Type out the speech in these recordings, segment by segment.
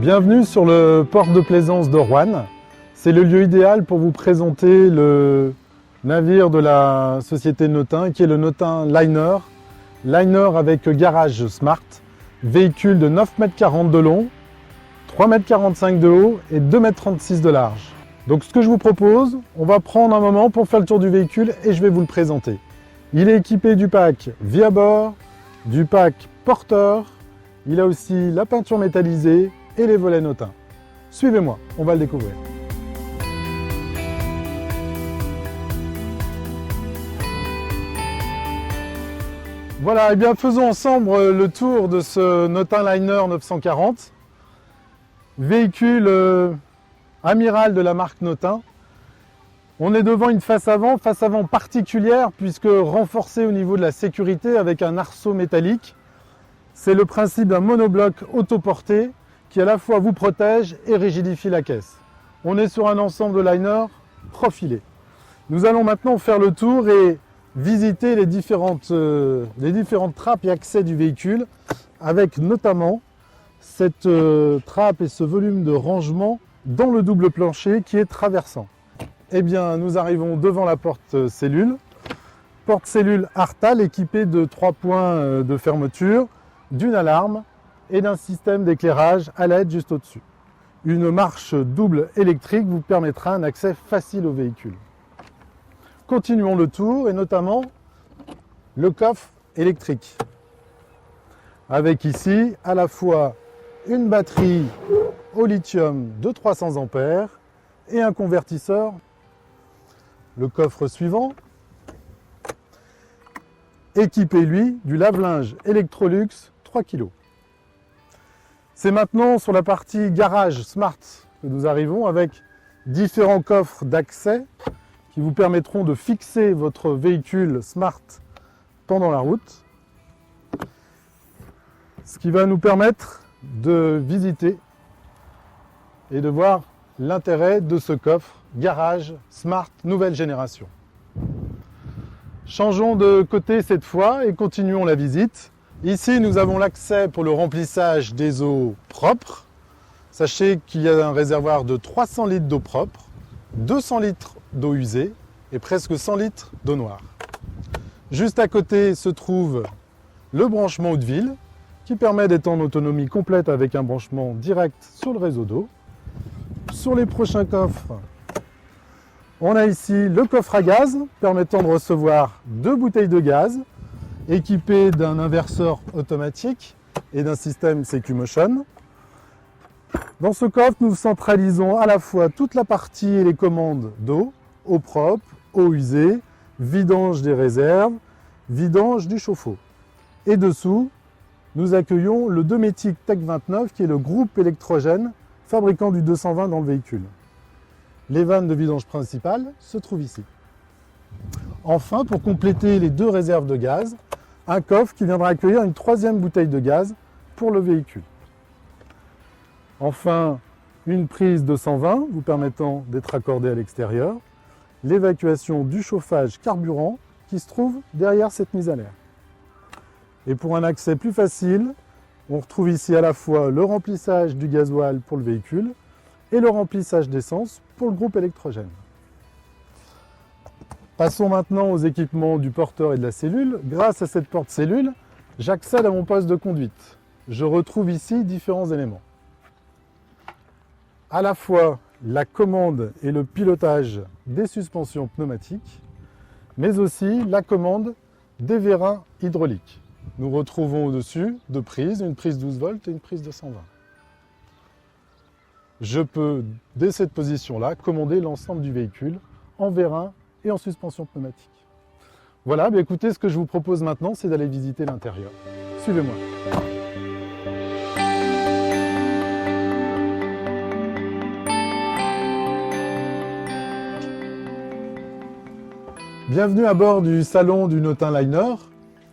Bienvenue sur le port de plaisance de Roanne. C'est le lieu idéal pour vous présenter le navire de la société Notin qui est le Notin Liner. Liner avec garage Smart, véhicule de 9,40 m de long, 3,45 m de haut et 2,36 m de large. Donc ce que je vous propose, on va prendre un moment pour faire le tour du véhicule et je vais vous le présenter. Il est équipé du pack vie à bord, du pack porteur, il a aussi la peinture métallisée et les volets Notin. Suivez-moi, on va le découvrir. Voilà, et bien faisons ensemble le tour de ce Notin Liner 940, véhicule amiral de la marque Notin. On est devant une face avant particulière puisque renforcée au niveau de la sécurité avec un arceau métallique. C'est le principe d'un monobloc autoporté qui à la fois vous protège et rigidifie la caisse. On est sur un ensemble de liner profilé. Nous allons maintenant faire le tour et visiter les différentes trappes et accès du véhicule avec notamment cette trappe et ce volume de rangement dans le double plancher qui est traversant. Eh bien, nous arrivons devant la porte cellule Artal équipée de 3 points de fermeture, d'une alarme et d'un système d'éclairage à LED juste au-dessus. Une marche double électrique vous permettra un accès facile au véhicule. Continuons le tour et notamment le coffre électrique. Avec ici à la fois une batterie au lithium de 300 ampères et un convertisseur. Le coffre suivant, équipé lui du lave-linge Electrolux 3 kg. C'est maintenant sur la partie garage Smart que nous arrivons avec différents coffres d'accès qui vous permettront de fixer votre véhicule Smart pendant la route. Ce qui va nous permettre de visiter et de voir l'intérêt de ce coffre garage Smart nouvelle génération. Changeons de côté cette fois et continuons la visite. Ici, nous avons l'accès pour le remplissage des eaux propres. Sachez qu'il y a un réservoir de 300 litres d'eau propre, 200 litres d'eau usée et presque 100 litres d'eau noire. Juste à côté se trouve le branchement haute ville qui permet d'être en autonomie complète avec un branchement direct sur le réseau d'eau. Sur les prochains coffres, on a ici le coffre à gaz permettant de recevoir 2 bouteilles de gaz équipées d'un inverseur automatique et d'un système CQ-Motion. Dans ce coffre, nous centralisons à la fois toute la partie et les commandes d'eau, eau propre, eau usée, vidange des réserves, vidange du chauffe-eau. Et dessous, nous accueillons le Dometic Tech 29 qui est le groupe électrogène fabricant du 220 dans le véhicule. Les vannes de vidange principales se trouvent ici. Enfin, pour compléter les 2 réserves de gaz, un coffre qui viendra accueillir une 3e bouteille de gaz pour le véhicule. Enfin, une prise de 120 vous permettant d'être accordée à l'extérieur, l'évacuation du chauffage carburant qui se trouve derrière cette mise à l'air. Et pour un accès plus facile, on retrouve ici à la fois le remplissage du gasoil pour le véhicule et le remplissage d'essence pour le groupe électrogène. Passons maintenant aux équipements du porteur et de la cellule. Grâce à cette porte cellule, j'accède à mon poste de conduite. Je retrouve ici différents éléments. À la fois la commande et le pilotage des suspensions pneumatiques, mais aussi la commande des vérins hydrauliques. Nous retrouvons au-dessus 2 prises, une prise 12 volts et une prise de 120. Je peux, dès cette position-là, commander l'ensemble du véhicule en vérin et en suspension pneumatique. Voilà, bien écoutez, ce que je vous propose maintenant, c'est d'aller visiter l'intérieur. Suivez-moi. Bienvenue à bord du salon du Notin Liner.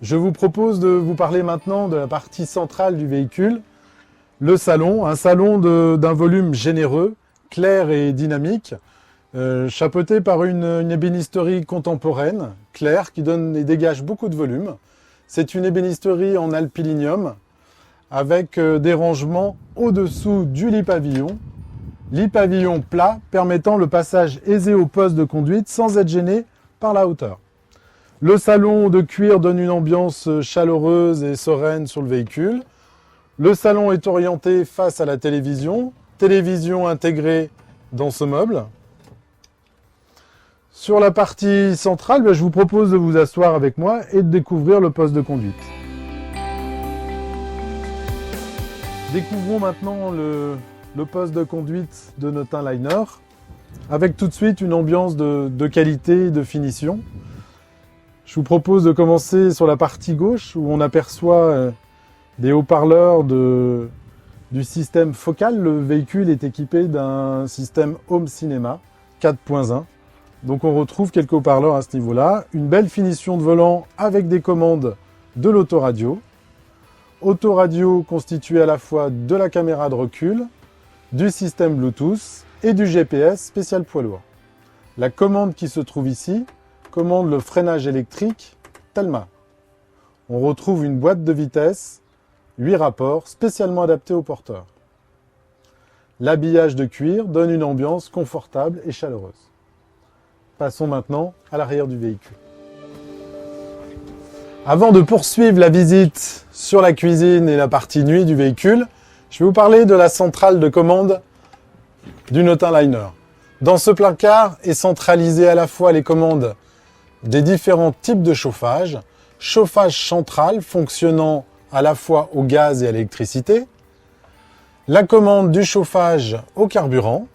Je vous propose de vous parler maintenant de la partie centrale du véhicule, le salon, un salon d'un volume généreux, clair et dynamique, chapeauté par une ébénisterie contemporaine, claire, qui donne et dégage beaucoup de volume. C'est une ébénisterie en alpilinium avec des rangements au-dessous du lit pavillon plat permettant le passage aisé au poste de conduite sans être gêné par la hauteur. Le salon de cuir donne une ambiance chaleureuse et sereine sur le véhicule. Le salon est orienté face à la télévision intégrée dans ce meuble. Sur la partie centrale, je vous propose de vous asseoir avec moi et de découvrir le poste de conduite. Découvrons maintenant le poste de conduite de notre Liner, avec tout de suite une ambiance de qualité et de finition. Je vous propose de commencer sur la partie gauche où on aperçoit des haut-parleurs du système Focal. Le véhicule est équipé d'un système Home Cinema 4.1. Donc on retrouve quelques haut-parleurs à ce niveau-là. Une belle finition de volant avec des commandes de l'autoradio. Autoradio constituée à la fois de la caméra de recul, du système Bluetooth et du GPS spécial poids lourd. La commande qui se trouve ici commande le freinage électrique Telma. On retrouve une boîte de vitesse, 8 rapports spécialement adaptés aux porteurs. L'habillage de cuir donne une ambiance confortable et chaleureuse. Passons maintenant à l'arrière du véhicule. Avant de poursuivre la visite sur la cuisine et la partie nuit du véhicule, je vais vous parler de la centrale de commande du Nautiliner. Dans ce placard est centralisé à la fois les commandes des différents types de chauffage, chauffage central fonctionnant à la fois au gaz et à l'électricité, la commande du chauffage au carburant,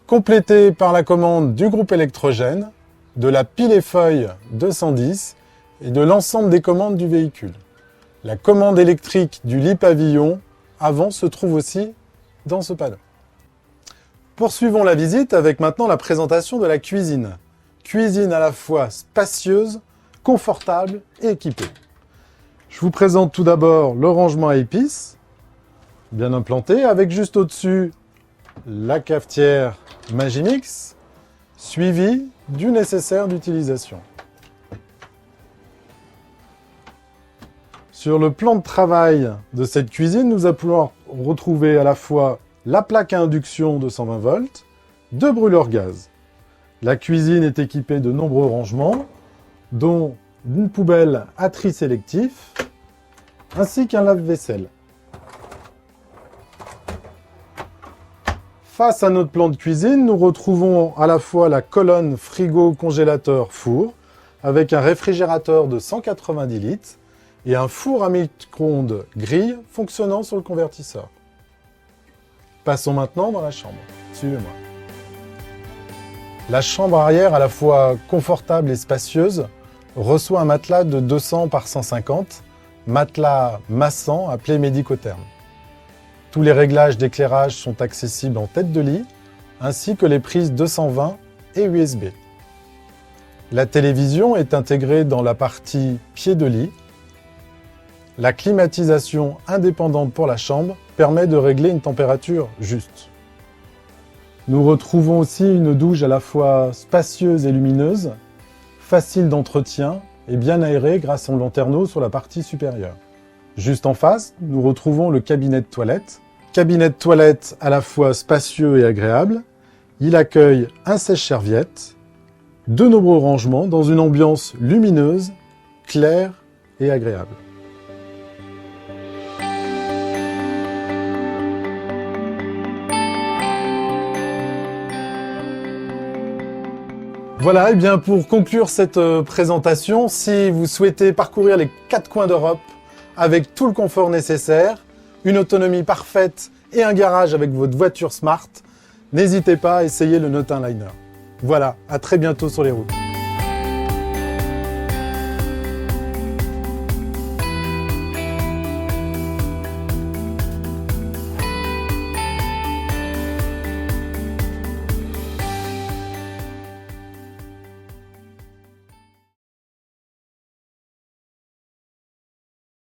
complétée par la commande du groupe électrogène, de la pile et feuille 210 et de l'ensemble des commandes du véhicule. La commande électrique du lit pavillon avant se trouve aussi dans ce panneau. Poursuivons la visite avec maintenant la présentation de la cuisine. Cuisine à la fois spacieuse, confortable et équipée. Je vous présente tout d'abord le rangement à épices, bien implanté, avec juste au-dessus la cafetière Magimix, suivie du nécessaire d'utilisation. Sur le plan de travail de cette cuisine, nous allons pouvoir retrouver à la fois la plaque à induction de 120 volts, 2 brûleurs gaz. La cuisine est équipée de nombreux rangements, dont une poubelle à tri sélectif, ainsi qu'un lave-vaisselle. Face à notre plan de cuisine, nous retrouvons à la fois la colonne frigo-congélateur-four, avec un réfrigérateur de 190 litres, et un four à micro-ondes grille fonctionnant sur le convertisseur. Passons maintenant dans la chambre. Suivez-moi. La chambre arrière, à la fois confortable et spacieuse, reçoit un matelas de 200 par 150, matelas massant appelé Médicotherm. Tous les réglages d'éclairage sont accessibles en tête de lit, ainsi que les prises 220 et USB. La télévision est intégrée dans la partie pied de lit. La climatisation indépendante pour la chambre permet de régler une température juste. Nous retrouvons aussi une douche à la fois spacieuse et lumineuse, facile d'entretien et bien aérée grâce à un lanterneau sur la partie supérieure. Juste en face, nous retrouvons le cabinet de toilette. Cabinet de toilette à la fois spacieux et agréable. Il accueille un sèche-serviette, de nombreux rangements dans une ambiance lumineuse, claire et agréable. Voilà, et bien pour conclure cette présentation, si vous souhaitez parcourir les 4 coins d'Europe avec tout le confort nécessaire, une autonomie parfaite et un garage avec votre voiture smart, n'hésitez pas à essayer le Nautiliner. Voilà, à très bientôt sur les routes.